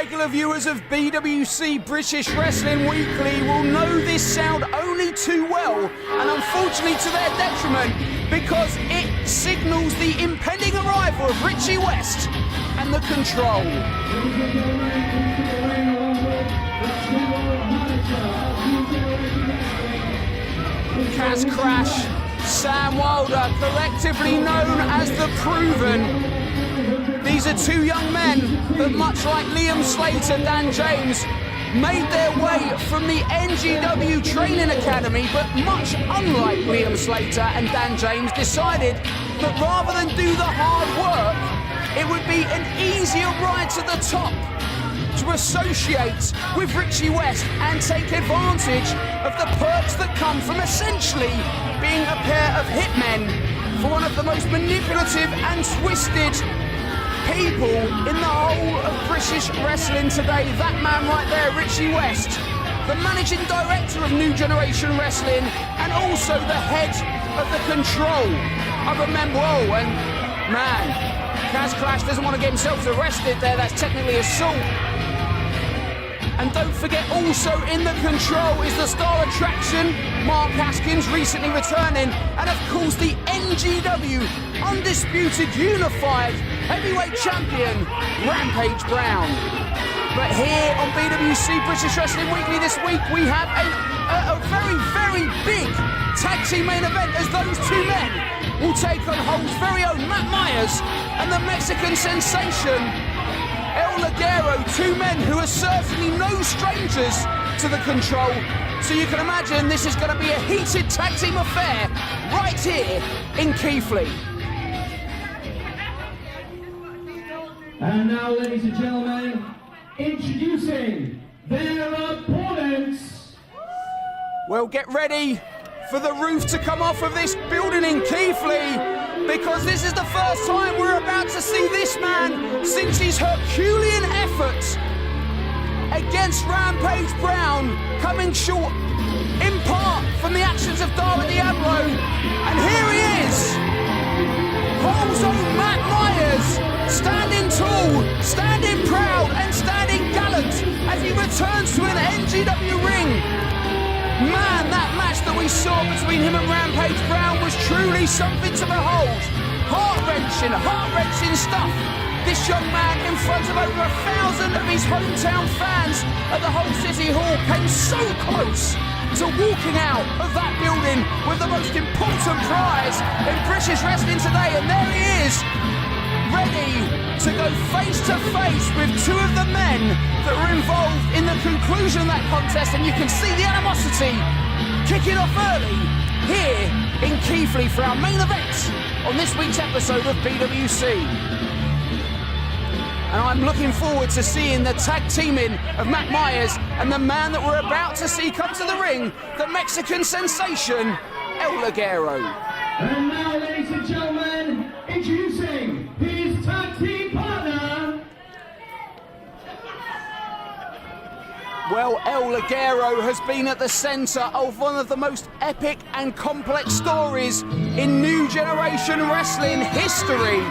regular viewers of BWC British Wrestling Weekly will know this sound only too well, and unfortunately to their detriment, because it signals the impending arrival of Richie West and The Control. Kaz Crash, Sam Wilder, collectively known as The Proven. These are two young men that, much like Liam Slater, Dan James, made their way from the NGW Training Academy, but much unlike Liam Slater and Dan James, decided that rather than do the hard work, it would be an easier ride to the top to associate with Richie West and take advantage of the perks that come from essentially being a pair of hitmen for one of the most manipulative and twisted people in the whole of British wrestling today. That man right there, Richie West, the managing director of New Generation Wrestling and also the head of The Control. I remember, and man, Kaz Crash doesn't want to get himself arrested there. That's technically assault. And don't forget, also in The Control is the star attraction, Mark Haskins, recently returning, and of course the NGW Undisputed Unified Heavyweight Champion, Rampage Brown. But here on BWC British Wrestling Weekly this week, we have a very, very big tag team main event, as those two men will take on Hull's very own Matt Myers and the Mexican sensation El Ligero, two men who are certainly no strangers to The Control. So you can imagine this is going to be a heated tag team affair right here in Keighley. And now, ladies and gentlemen, introducing their opponents. Well, get ready for the roof to come off of this building in Keighley, because this is the first time we're about to see this man since his Herculean efforts against Rampage Brown, coming short in part from the actions of Dara Diablo. And here he is, Hull's own Matt Myers, standing tall, standing proud and standing gallant as he returns to an NGW ring. Man, that match that we saw between him and Rampage Brown was truly something to behold. Heart-wrenching stuff. This young man, in front of over 1,000 of his hometown fans at the Hull City Hall, came so close to walking out of that building with the most important prize in British wrestling today. And there he is, ready to go face to face with two of the men that were involved in the conclusion of that contest. And you can see the animosity kicking off early here in Keighley for our main event on this week's episode of BWC. And I'm looking forward to seeing the tag teaming of Matt Myers and the man that we're about to see come to the ring, the Mexican sensation, El Ligero. And now, ladies and gentlemen, introducing his tag team partner. Well, El Ligero has been at the centre of one of the most epic and complex stories in New Generation Wrestling history.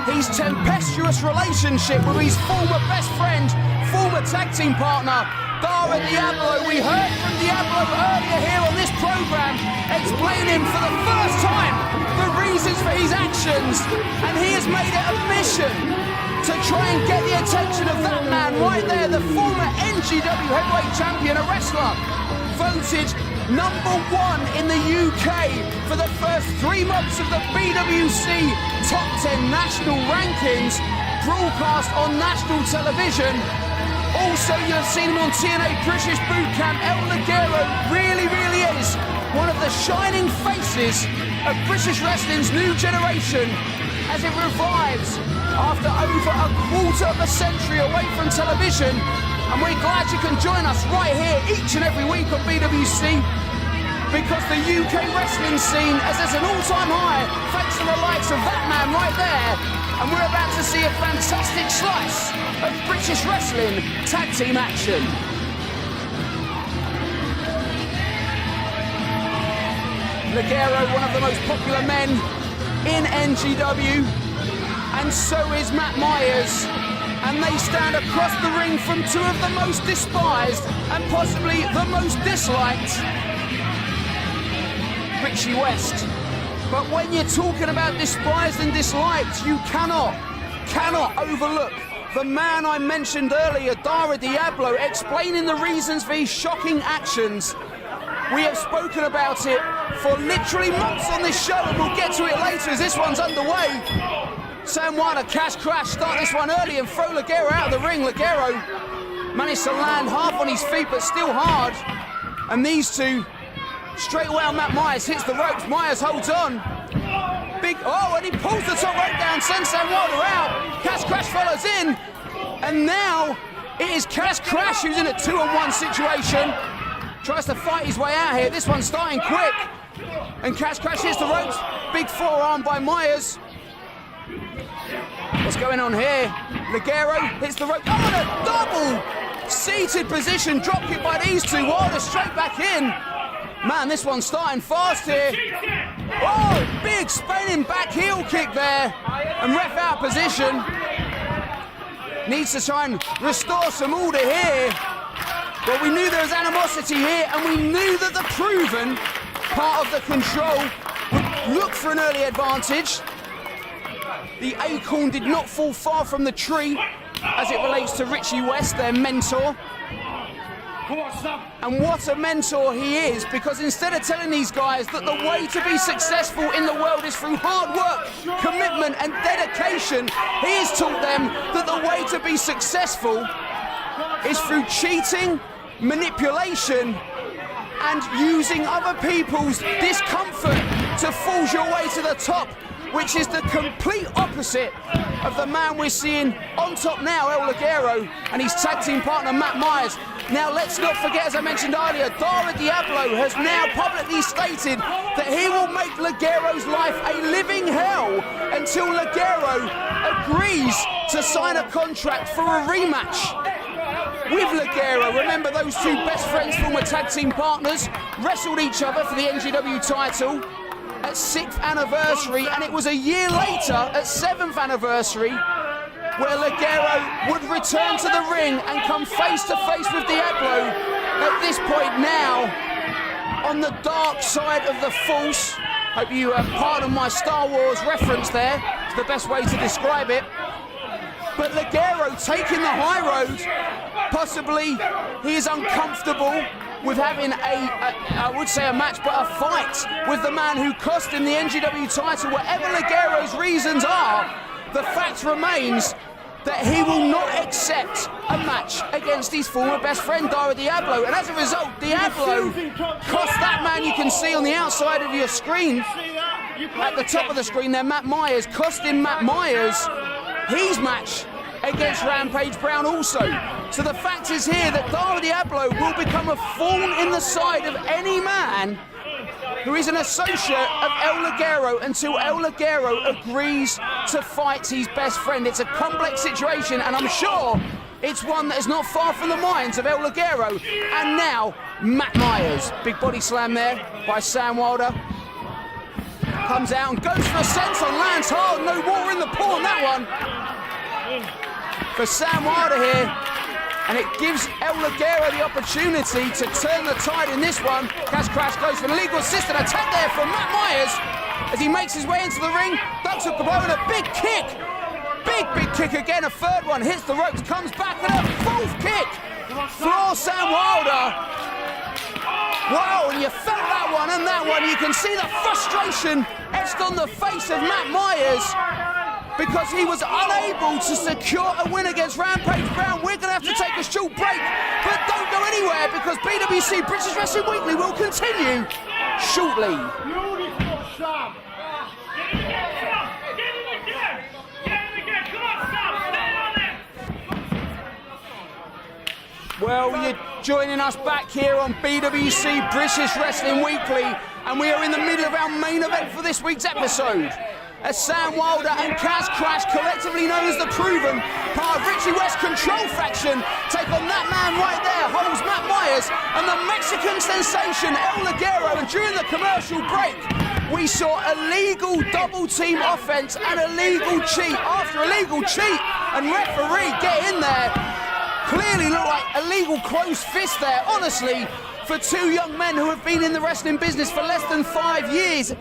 His tempestuous relationship with his former best friend, former tag team partner, Dara Diablo. We heard from Diablo earlier here on this programme, explaining for the first time the reasons for his actions, and he has made it a mission to try and get the attention of that man right there, the former NGW Heavyweight Champion, a wrestler, voted #1 in the UK for the first 3 months of the BWC Top 10 National Rankings, broadcast on national television. Also, you've seen him on TNA British Boot Camp. El Ligero really is one of the shining faces of British wrestling's new generation as it revives after over a quarter of a century away from television. And we're glad you can join us right here each and every week on BWC, because the UK wrestling scene is at an all-time high thanks to the likes of that man right there. And we're about to see a fantastic slice of British wrestling tag team action. Ligero, one of the most popular men in NGW, and so is Matt Myers. and they stand across the ring from two of the most despised and possibly the most disliked. Richie West. But when you're talking about despised and disliked, you cannot overlook the man I mentioned earlier, Dara Diablo, explaining the reasons for his shocking actions. We have spoken about it for literally months on this show, and we'll get to it later as this one's underway. Sam Wilder, cash crash, start this one early and throw Ligero out of the ring. Ligero managed to land half on his feet, but still hard. And these two, straight away on Matt Myers, hits the ropes. Myers holds on. And he pulls the top rope down, sends Sam Wilder out. Cash crash follows in. And now it is Cash Crash who's in a 2-on-1 situation. Tries to fight his way out here. This one's starting quick. And Cash Crash hits the ropes. Big forearm by Myers. What's going on here? Ligero hits the rope. Oh, and a double seated position. Drop kick by these two. Wilder straight back in. Man, this one's starting fast here. Oh, big spinning back heel kick there. And ref out of position. Needs to try and restore some order here. But we knew there was animosity here, and we knew that the Proven, part of the Control, would look for an early advantage. The acorn did not fall far from the tree as it relates to Richie West, their mentor. And what a mentor he is, because instead of telling these guys that the way to be successful in the world is through hard work, commitment and dedication, he has taught them that the way to be successful is through cheating, manipulation and using other people's discomfort to force your way to the top, which is the complete opposite of the man we're seeing on top now, El Ligero, and his tag team partner Matt Myers. Now let's not forget, as I mentioned earlier, Dara Diablo has now publicly stated that he will make Ligero's life a living hell until Ligero agrees to sign a contract for a rematch with Ligero. Remember, those two best friends, former tag team partners, wrestled each other for the NGW title at 6th anniversary, and it was a year later, at 7th anniversary, where Ligero would return to the ring and come face to face with Diablo. At this point now, on the dark side of the Force. Hope you pardon my Star Wars reference there. It's the best way to describe it. But Ligero taking the high road. Possibly he is uncomfortable with having I would say a match, but a fight with the man who cost him the NGW title. Whatever Ligero's reasons are, the fact remains that he will not accept a match against his former best friend, Dara Diablo. And as a result, Diablo cost that man you can see on the outside of your screen, at the top of the screen there, Matt Myers, cost him Matt Myers his match against Rampage Brown also. So the fact is here that Dara Diablo will become a thorn in the side of any man who is an associate of El Ligero until El Ligero agrees to fight his best friend. It's a complex situation, and I'm sure it's one that is not far from the minds of El Ligero. And now, Matt Myers. Big body slam there by Sam Wilder. Comes out and goes for a senton, lands hard, no water in the pool on that one. For Sam Wilder here. And it gives El Ligero the opportunity to turn the tide in this one. Cash Crash goes for an illegal assistant attack there from Matt Myers as he makes his way into the ring. Ducks up the blow and a big kick. Big kick again. A third one hits the ropes, comes back and a fourth kick. Floor Sam Wilder. Wow, and you felt that one and that one. You can see the frustration etched on the face of Matt Myers, because he was unable to secure a win against Rampage Brown. We're going to have to take a short break, but don't go anywhere, because BWC British Wrestling Weekly will continue shortly. Well, you're joining us back here on BWC British Wrestling Weekly, and we are in the middle of our main event for this week's episode, as Sam Wilder and Cash Crash, collectively known as the Proven, part of Richie West's Control faction, take on that man right there, holds Matt Myers, and the Mexican sensation El Ligero. And during the commercial break, we saw illegal double team offense and illegal cheat after illegal cheat, and referee get in there. Clearly looked like illegal close fist there, honestly, for two young men who have been in the wrestling business for less than 5 years.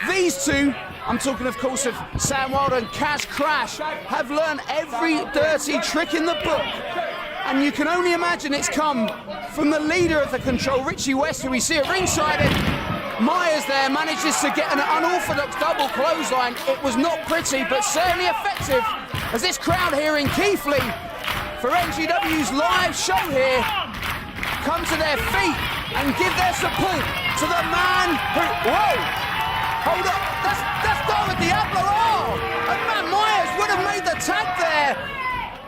These two, I'm talking of course of Sam Wilder and Kaz Crash, have learned every dirty trick in the book. And you can only imagine it's come from the leader of the Control, Richie West, who we see at ringside. And Myers there manages to get an unorthodox double clothesline. It was not pretty, but certainly effective, as this crowd here in Keighley, for NGW's live show here, come to their feet and give their support to the man who... Whoa! Hold up, that's David Diablo. Oh! And Matt Myers would have made the tag there.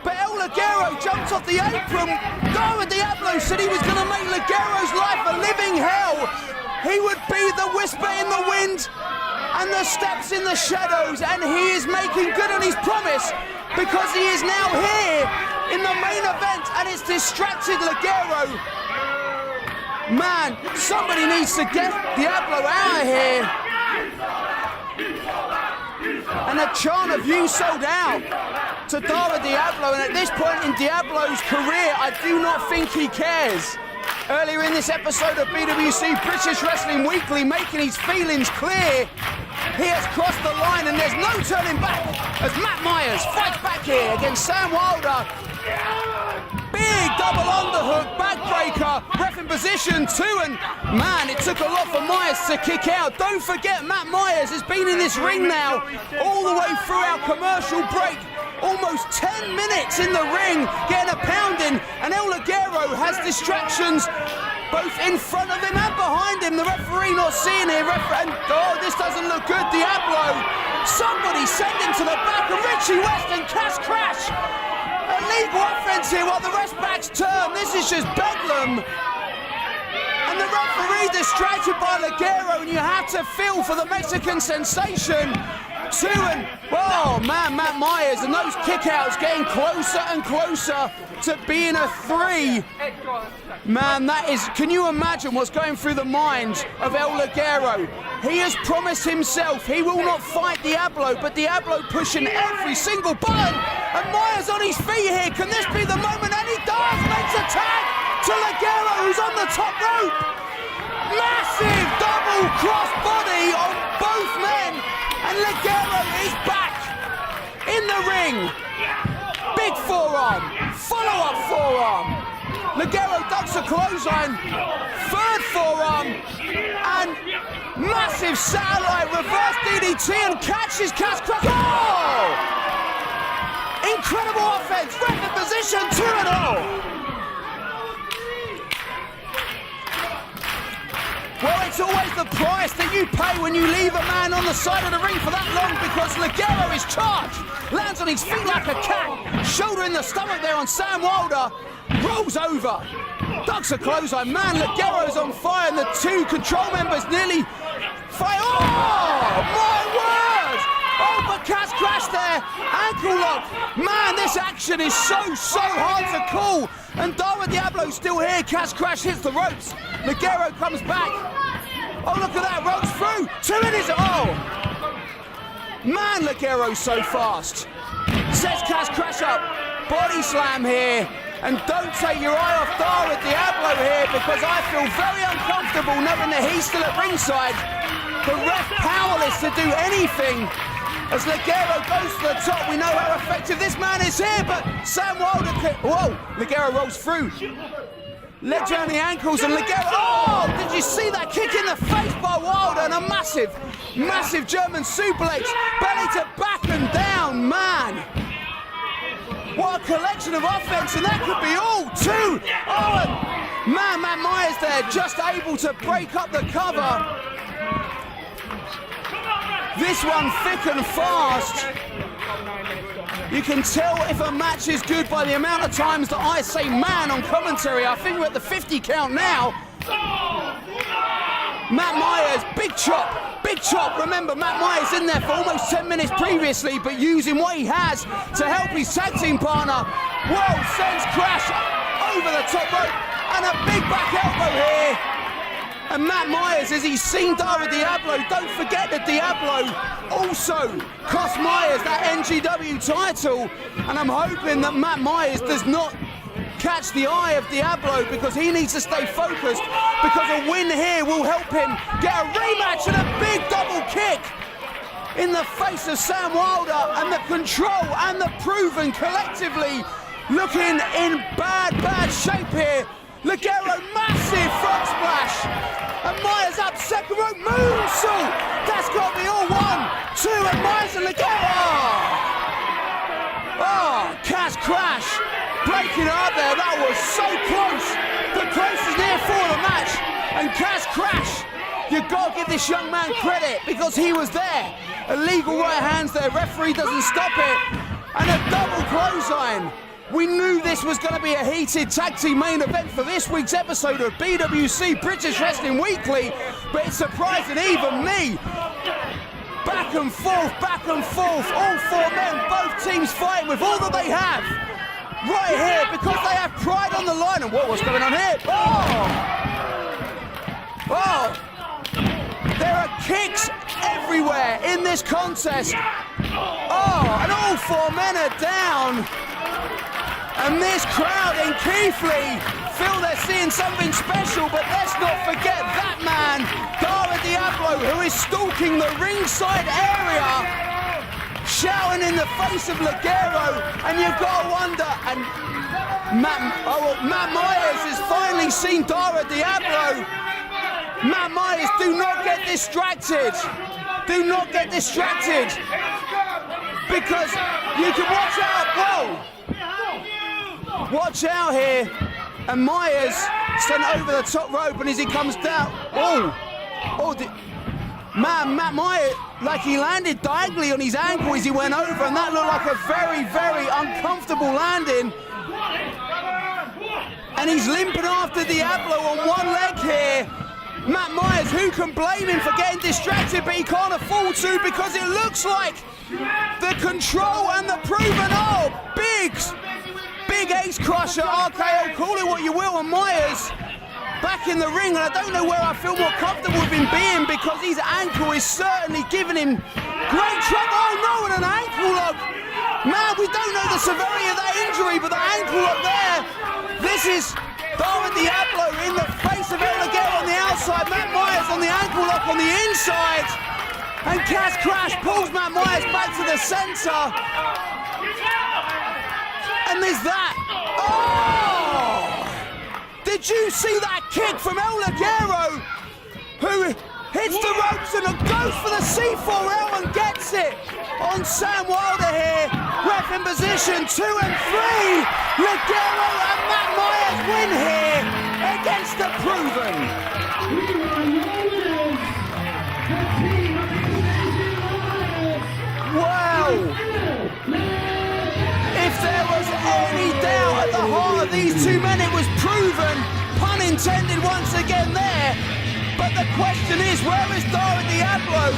But El Ligero jumped off the apron. David Diablo said he was going to make Ligero's life a living hell. He would be the whisper in the wind and the steps in the shadows, and he is making good on his promise, because he is now here in the main event, and it's distracted Ligero. Man, somebody needs to get Diablo out of here. And a chant of "You sold out" to David Diablo, and at this point in Diablo's career, I do not think he cares. Earlier in this episode of BWC British Wrestling Weekly, making his feelings clear, he has crossed the line and there's no turning back as Matt Myers fights back here against Sam Wilder. Big double underhook, backbreaker, ref in position too, and man, it took a lot for Myers to kick out. Don't forget, Matt Myers has been in this ring now all the way through our commercial break. Almost 10 minutes in the ring, getting a pounding, and El Ligero has distractions both in front of him and behind him. The referee not seeing him, and oh, this doesn't look good. Diablo, somebody send him to the back, and Richie West and Kaz Crash. Illegal offense here while the rest backs turn. This is just bedlam. And the referee distracted by Ligero, and you have to feel for the Mexican sensation. Two, and oh man, Matt Myers, and those kickouts getting closer and closer to being a 3. Man, that is, can you imagine what's going through the mind of El Ligero? He has promised himself he will not fight Diablo, but Diablo pushing every single button, and Myers on his feet here. Can this be the moment? And he does, makes a tag to Ligero, who's on the top rope. Massive double cross body on both men. And Ligero is back in the ring. Big forearm, follow-up forearm. Ligero ducks a clothesline, third forearm, and massive satellite reverse DDT and catches Kaz Crash. Oh! Incredible offense, ref in position, 2-0. Well, it's always the price that you pay when you leave a man on the side of the ring for that long, because Ligero is charged, lands on his feet like a cat, shoulder in the stomach there on Sam Wilder, rolls over, ducks a clothesline. Man, Ligero's on fire, and the two Control members nearly fight. Oh, my word! Oh, but Kaz Crash there, ankle lock. Man, this action is so hard to call. And David Diablo still here. Kaz Crash hits the ropes. Ligero comes back. Oh, look at that, rolls through. 2 minutes. Oh, man, Ligero's so fast. Sets Kaz Crash up. Body slam here. And don't take your eye off David Diablo here, because I feel very uncomfortable knowing that he's still at ringside. The ref powerless to do anything. As Ligero goes to the top, we know how effective this man is here, but Sam Wilder... Whoa, Ligero rolls through. Ledger on the ankles, and Ligero... Oh, did you see that kick in the face by Wilder? And a massive German suplex. Belly to back and down, man. What a collection of offense, and that could be all, too. Oh, and man, Matt Myers there, just able to break up the cover. This one thick and fast. You can tell if a match is good by the amount of times that I say man on commentary. I think we're at the 50 count now. Matt Myers, big chop. Remember, Matt Myers in there for almost 10 minutes previously, but using what he has to help his tag team partner. Whoa, sends Crash over the top rope, and a big back elbow here. And Matt Myers, as he's seen Dara Diablo, don't forget that Diablo also cost Myers that NGW title. And I'm hoping that Matt Myers does not catch the eye of Diablo, because he needs to stay focused, because a win here will help him get a rematch and a big double kick in the face of Sam Wilder. And the Control and the Proven collectively looking in bad shape here. Ligero, massive front splash, and Myers up, second rope moonsault. That's got to be all 1, 2, and Myers and Ligero. Oh, Cash Crash breaking up there. That was so close. The closest near for the match. And Cash Crash, you've got to give this young man credit, because he was there. Illegal right hands there. Referee doesn't stop it. And a double clothesline. We knew this was going to be a heated tag team main event for this week's episode of BWC British Wrestling Weekly, but it's surprising even me. Back and forth, all 4 men, both teams fighting with all that they have. Right here, because they have pride on the line. And what's going on here? Oh! There are kicks everywhere in this contest. Oh, and all 4 men are down. And this crowd in Keighley feel they're seeing something special, but let's not forget that man, Dara Diablo, who is stalking the ringside area, shouting in the face of Ligero, and you've got to wonder, and Matt Myers has finally seen Dara Diablo. Matt Myers, do not get distracted. Do not get distracted, because you can watch out. Whoa! Watch out here, and Myers sent over the top rope, and as he comes down, Matt Myers, like he landed diagonally on his ankle as he went over, and that looked like a very, very uncomfortable landing. And he's limping after Diablo on one leg here. Matt Myers, who can blame him for getting distracted, but he can't afford to, because it looks like the Control and the Proven, big ace crusher, RKO, call it what you will, and Myers back in the ring, and I don't know where I feel more comfortable with him being, because his ankle is certainly giving him great trouble. Oh no, and an ankle lock. Man, we don't know the severity of that injury, but the ankle lock there. This is Dara Diablo in the face of Ligero on the outside, Matt Myers on the ankle lock on the inside, and Cash Crash pulls Matt Myers back to the center. And there's that. Oh! Did you see that kick from Ligero, who hits the ropes and goes for the C4L and gets it on Sam Wilder here. Ref in position 2 and 3. Ligero and Matt Myers win here against the Proven. Wow. If there was any doubt at the heart of these 2 men, it was Proven, pun intended once again there. But the question is, where is Dara Diablo?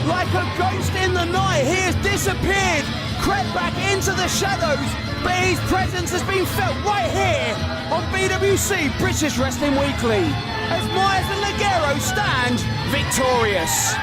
Like a ghost in the night, he has disappeared, crept back into the shadows, but his presence has been felt right here on BWC British Wrestling Weekly, as Myers and Ligero stand victorious.